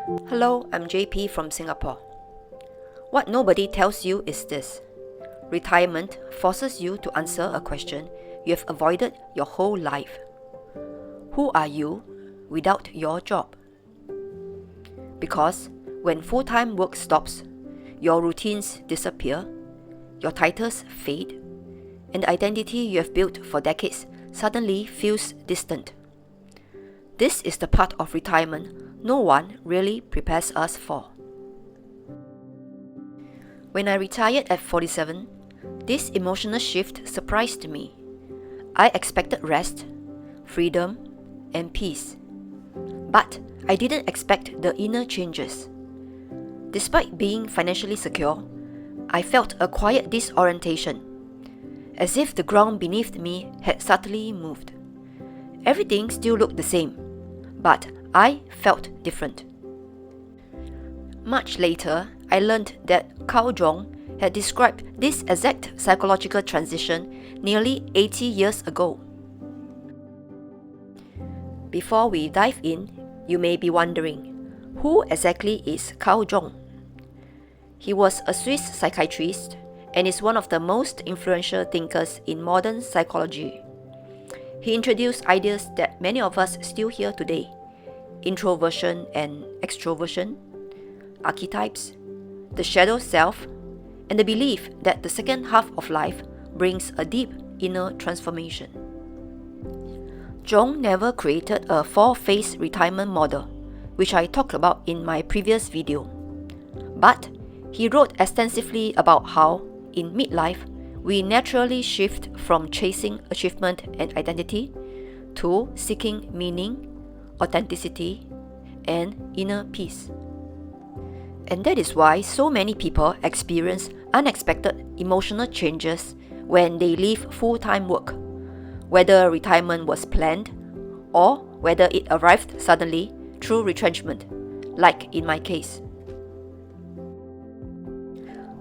Hello, I'm JP from Singapore. What nobody tells you is this. Retirement forces you to answer a question you have avoided your whole life. Who are you without your job? Because when full-time work stops, your routines disappear, your titles fade, and the identity you have built for decades suddenly feels distant. This is the part of retirement no one really prepares us for. When I retired at 47, this emotional shift surprised me. I expected rest, freedom, and peace. But I didn't expect the inner changes. Despite being financially secure, I felt a quiet disorientation, as if the ground beneath me had subtly moved. Everything still looked the same, but I felt different. Much later, I learned that Carl Jung had described this exact psychological transition nearly 80 years ago. Before we dive in, you may be wondering, who exactly is Carl Jung? He was a Swiss psychiatrist and is one of the most influential thinkers in modern psychology. He introduced ideas that many of us still hear today: introversion and extroversion, archetypes, the shadow self, and the belief that the second half of life brings a deep inner transformation. Jung never created a 4-phase retirement model, which I talked about in my previous video. But he wrote extensively about how, in midlife, we naturally shift from chasing achievement and identity to seeking meaning, authenticity, and inner peace. And that is why so many people experience unexpected emotional changes when they leave full-time work, whether retirement was planned or whether it arrived suddenly through retrenchment, like in my case.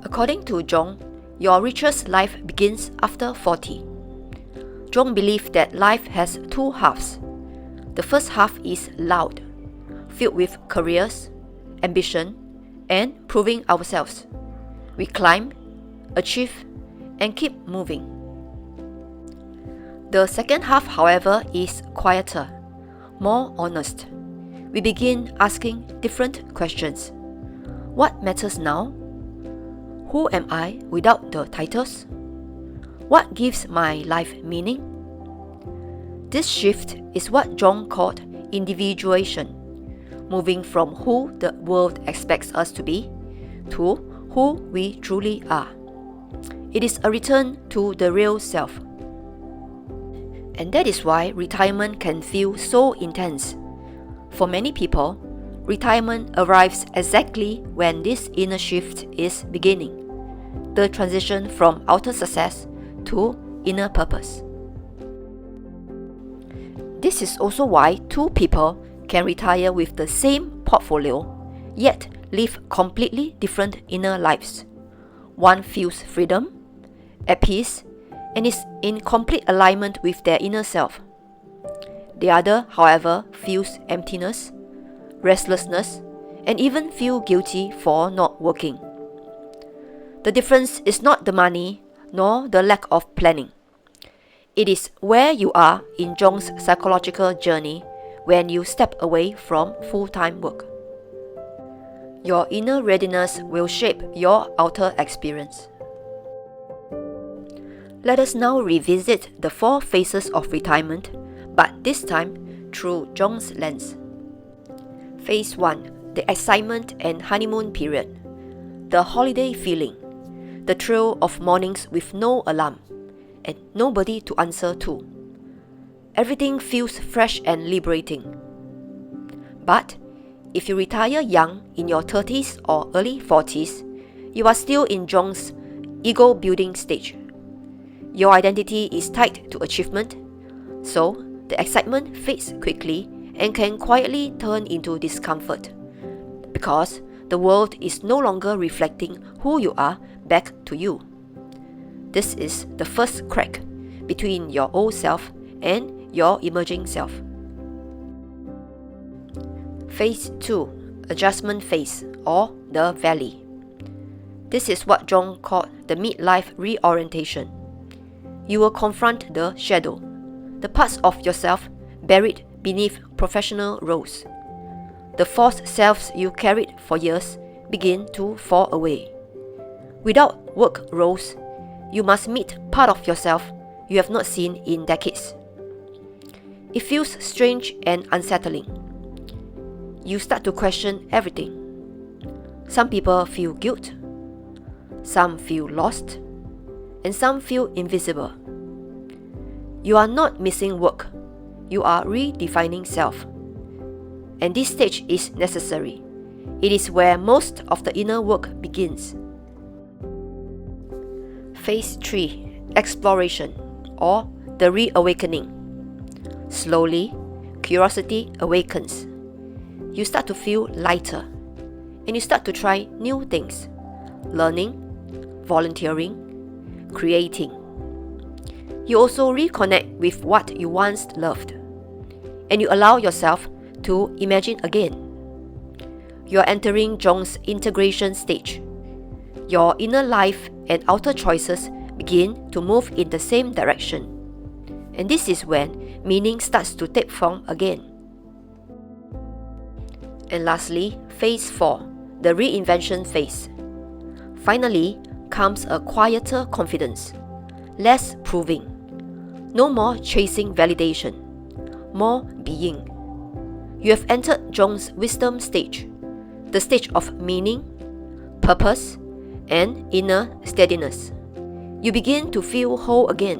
According to Jung, your richest life begins after 40. Jung believed that life has two halves. The first half is loud, filled with careers, ambition, and proving ourselves. We climb, achieve, and keep moving. The second half, however, is quieter, more honest. We begin asking different questions. What matters now? Who am I without the titles? What gives my life meaning? This shift is what Jung called individuation, moving from who the world expects us to be to who we truly are. It is a return to the real self. And that is why retirement can feel so intense. For many people, retirement arrives exactly when this inner shift is beginning, the transition from outer success to inner purpose. This is also why two people can retire with the same portfolio, yet live completely different inner lives. One feels freedom, at peace, and is in complete alignment with their inner self. The other, however, feels emptiness, restlessness, and even feel guilty for not working. The difference is not the money nor the lack of planning. It is where you are in Jung's psychological journey when you step away from full-time work. Your inner readiness will shape your outer experience. Let us now revisit the 4 phases of retirement, but this time through Jung's lens. Phase 1. The excitement and honeymoon period. The holiday feeling. The thrill of mornings with no alarm and nobody to answer to. Everything feels fresh and liberating. But if you retire young in your 30s or early 40s, you are still in Jung's ego-building stage. Your identity is tied to achievement, so the excitement fades quickly and can quietly turn into discomfort, because the world is no longer reflecting who you are back to you. This is the first crack between your old self and your emerging self. Phase 2. adjustment phase or the valley. This is what Jung called the midlife reorientation. You will confront the shadow, the parts of yourself buried beneath professional roles. The false selves you carried for years begin to fall away. Without work roles, you must meet part of yourself you have not seen in decades. It feels strange and unsettling. You start to question everything. Some people feel guilt, some feel lost, and some feel invisible. You are not missing work, you are redefining self. And this stage is necessary. It is where most of the inner work begins. Phase 3. Exploration, or the reawakening. Slowly, curiosity awakens. You start to feel lighter, and you start to try new things, learning, volunteering, creating. You also reconnect with what you once loved, and you allow yourself to imagine again. You are entering Jung's integration stage. Your inner life and outer choices begin to move in the same direction. And this is when meaning starts to take form again. And lastly, phase 4, the reinvention phase. Finally comes a quieter confidence, less proving. No more chasing validation, more being. You have entered Jung's wisdom stage, the stage of meaning, purpose, and inner steadiness. You begin to feel whole again.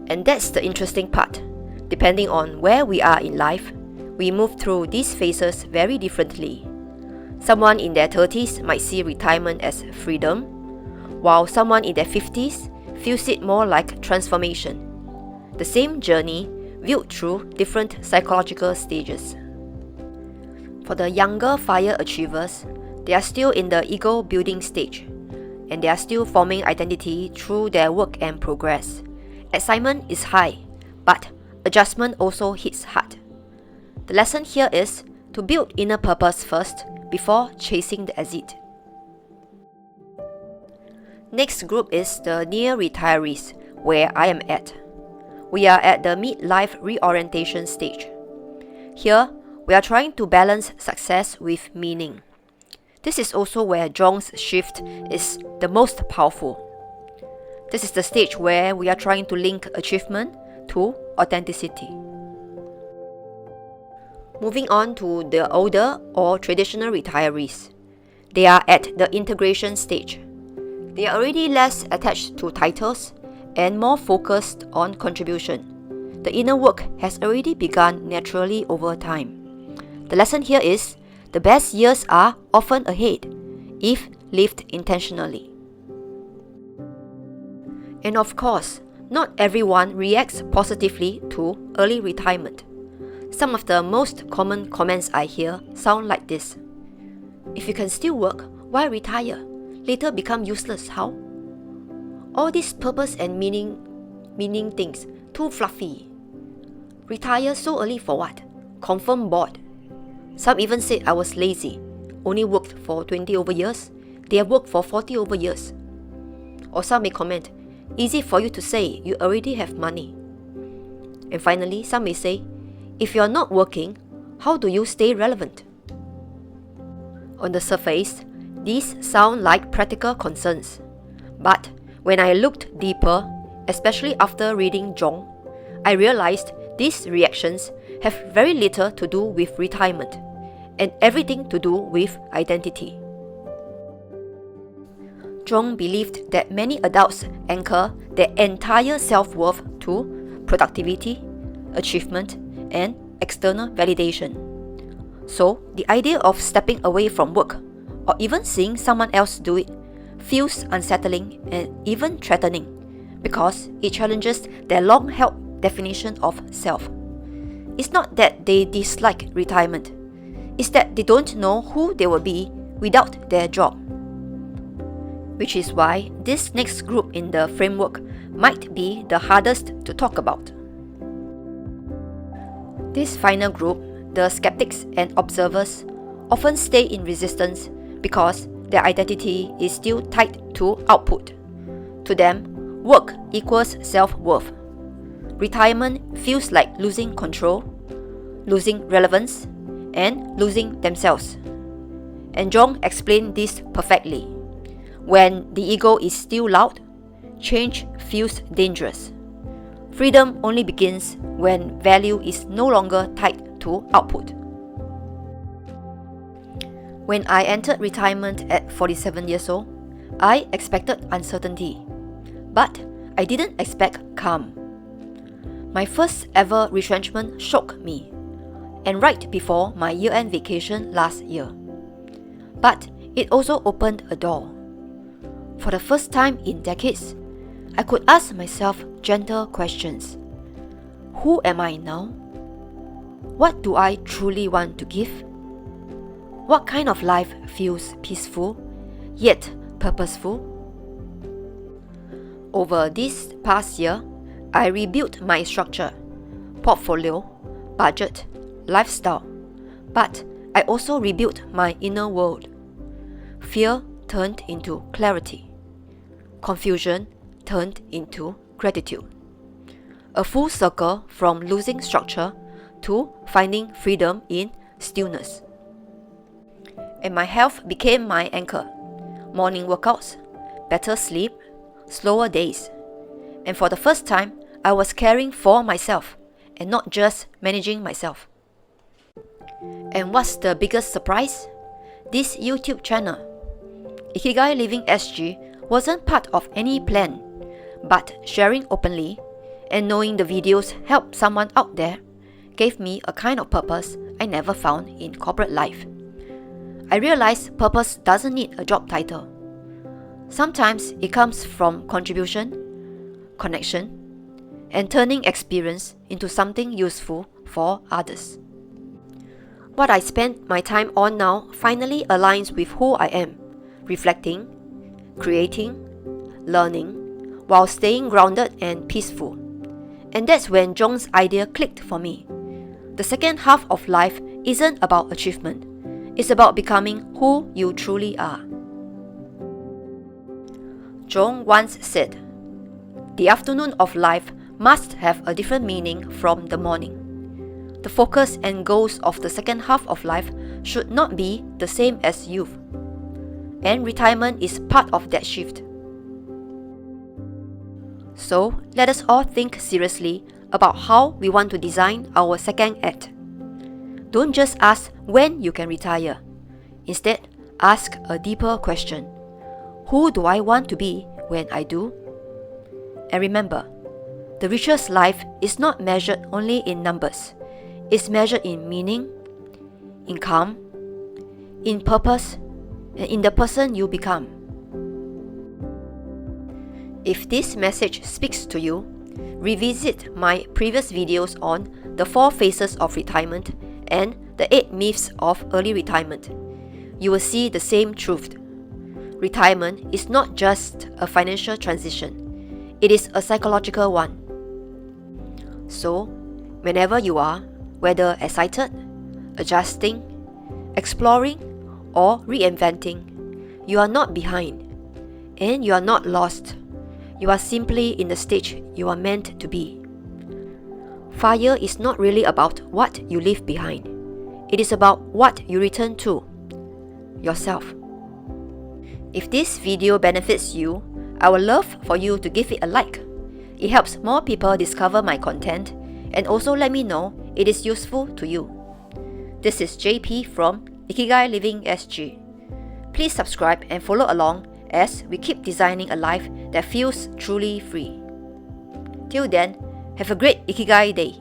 And that's the interesting part. Depending on where we are in life, we move through these phases very differently. Someone in their 30s might see retirement as freedom, while someone in their 50s feels it more like transformation. The same journey viewed through different psychological stages. For the younger fire achievers, they are still in the ego building stage, and they are still forming identity through their work and progress. Excitement is high, but adjustment also hits hard. The lesson here is to build inner purpose first before chasing the exit. Next group is the near retirees, where I am at. We are at the midlife reorientation stage. Here, we are trying to balance success with meaning. This is also where Jung's shift is the most powerful. This is the stage where we are trying to link achievement to authenticity. Moving on to the older or traditional retirees. They are at the integration stage. They are already less attached to titles and more focused on contribution. The inner work has already begun naturally over time. The lesson here is the best years are often ahead if lived intentionally. And of course, not everyone reacts positively to early retirement. Some of the most common comments I hear sound like this. If you can still work, why retire? Later become useless, how? All these purpose and meaning things, too fluffy. Retire so early for what? Confirm bored. Some even said I was lazy, only worked for 20 over years. They have worked for 40 over years. Or some may comment, easy for you to say, you already have money. And finally, some may say, if you are not working, how do you stay relevant? On the surface, these sound like practical concerns. But when I looked deeper, especially after reading Jung, I realized these reactions have very little to do with retirement and everything to do with identity. Jung believed that many adults anchor their entire self-worth to productivity, achievement, and external validation. So, the idea of stepping away from work or even seeing someone else do it feels unsettling and even threatening because it challenges their long-held definition of self. It's not that they dislike retirement, it's that they don't know who they will be without their job. Which is why this next group in the framework might be the hardest to talk about. This final group the skeptics and observers often stay in resistance because their identity is still tied to output. To them, work equals self-worth. Retirement feels like losing control, losing relevance, and losing themselves. And Jung explained this perfectly. When the ego is still loud, change feels dangerous. Freedom only begins when value is no longer tied to output. When I entered retirement at 47 years old, I expected uncertainty, but I didn't expect calm. My first ever retrenchment shocked me, and right before my year-end vacation last year. But it also opened a door. For the first time in decades, I could ask myself gentle questions. Who am I now? What do I truly want to give? What kind of life feels peaceful, yet purposeful? Over this past year, I rebuilt my structure, portfolio, budget, lifestyle, but I also rebuilt my inner world. Fear turned into clarity. Confusion turned into gratitude. A full circle from losing structure to finding freedom in stillness. And my health became my anchor. Morning workouts, better sleep, slower days. And for the first time, I was caring for myself and not just managing myself. And what's the biggest surprise? This YouTube channel, Ikigai Living SG, wasn't part of any plan, but sharing openly and knowing the videos helped someone out there gave me a kind of purpose I never found in corporate life. I realized purpose doesn't need a job title. Sometimes it comes from contribution, connection, and turning experience into something useful for others. What I spend my time on now finally aligns with who I am, reflecting, creating, learning, while staying grounded and peaceful. And that's when Jung's idea clicked for me. The second half of life isn't about achievement. It's about becoming who you truly are. Jung once said, "The afternoon of life must have a different meaning from the morning. The focus and goals of the second half of life should not be the same as youth." And retirement is part of that shift. So, let us all think seriously about how we want to design our second act. Don't just ask when you can retire. Instead, ask a deeper question. Who do I want to be when I do? And remember, the richest life is not measured only in numbers. It's measured in meaning, in calm, in purpose, and in the person you become. If this message speaks to you, revisit my previous videos on the 4 phases of retirement and the 8 myths of early retirement. You will see the same truth. Retirement is not just a financial transition, it is a psychological one. So, whenever you are, whether excited, adjusting, exploring, or reinventing, you are not behind, and you are not lost. You are simply in the stage you are meant to be. Fire is not really about what you leave behind. It is about what you return to, yourself. If this video benefits you, I would love for you to give it a like. It helps more people discover my content and also let me know it is useful to you. This is JP from Ikigai Living SG. Please subscribe and follow along as we keep designing a life that feels truly free. Till then, have a great Ikigai day.